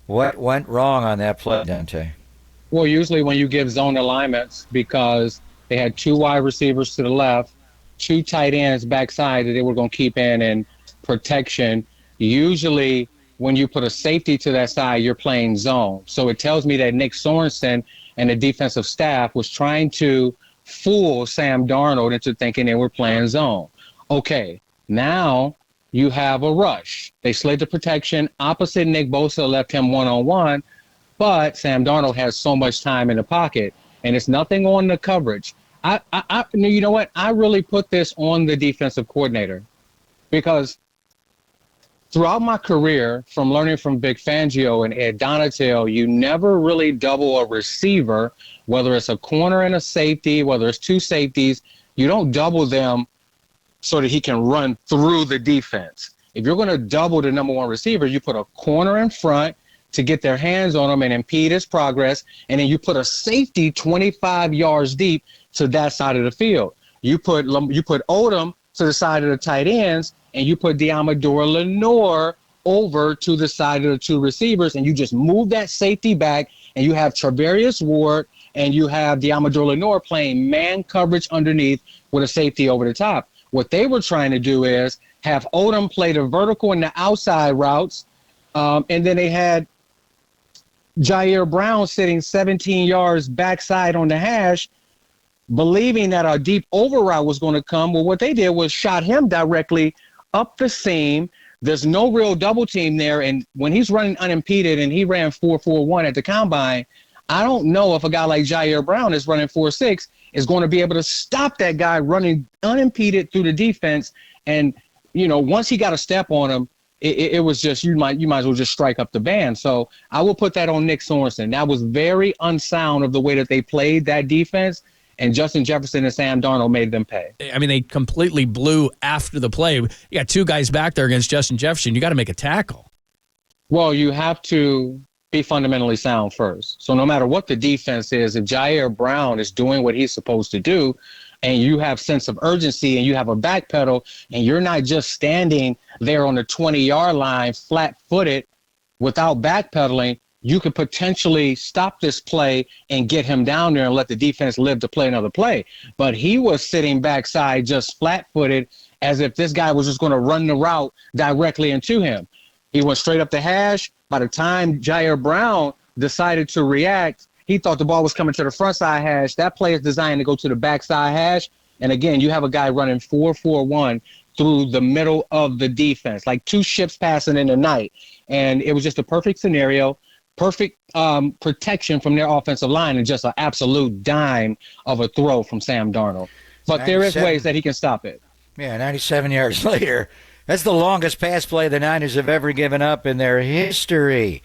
What went wrong on that play, Dante? Well, usually when you give zone alignments, because they had two wide receivers to the left, two tight ends backside that they were going to keep in protection. Usually, when you put a safety to that side, you're playing zone. So it tells me that Nick Sorensen and the defensive staff was trying to fool Sam Darnold into thinking they were playing zone. Okay, now you have a rush. They slid the protection opposite Nick Bosa, left him one on one, but Sam Darnold has so much time in the pocket, and it's nothing on the coverage. You know what? I really put this on the defensive coordinator because throughout my career, from learning from Vic Fangio and Ed Donatel, you never really double a receiver, whether it's a corner and a safety, whether it's two safeties. You don't double them so that he can run through the defense. If you're going to double the number one receiver, you put a corner in front to get their hands on him and impede his progress, and then you put a safety 25 yards deep to that side of the field. You put Odom to the side of the tight ends, and you put Diamador Lenore over to the side of the two receivers, and you just move that safety back, and you have Travarius Ward and you have Diamador Lenore playing man coverage underneath with a safety over the top. What they were trying to do is have Odom play the vertical and the outside routes, and then they had Jair Brown sitting 17 yards backside on the hash, believing that a deep over route was going to come. Well, what they did was shot him directly up the seam. There's no real double team there. And when he's running unimpeded and he ran 4.41 at the combine, I don't know if a guy like Jair Brown is running 4.6 is going to be able to stop that guy running unimpeded through the defense. And, once he got a step on him, it was just you might as well just strike up the band. So I will put that on Nick Sorensen. That was very unsound of the way that they played that defense, and Justin Jefferson and Sam Darnold made them pay. I mean, they completely blew after the play. You got two guys back there against Justin Jefferson. You got to make a tackle. Well, you have to be fundamentally sound first. So no matter what the defense is, if Jair Brown is doing what he's supposed to do, and you have sense of urgency and you have a back pedal, and you're not just standing there on the 20-yard line flat-footed without backpedaling, you could potentially stop this play and get him down there and let the defense live to play another play. But he was sitting backside just flat-footed as if this guy was just going to run the route directly into him. He went straight up the hash. By the time Jair Brown decided to react, he thought the ball was coming to the front side hash. That play is designed to go to the backside hash. And again, you have a guy running 4.41 through the middle of the defense, like two ships passing in the night. And it was just a perfect scenario, perfect protection from their offensive line, and just an absolute dime of a throw from Sam Darnold. But there is ways that he can stop it. Yeah, 97 yards later. That's the longest pass play the Niners have ever given up in their history.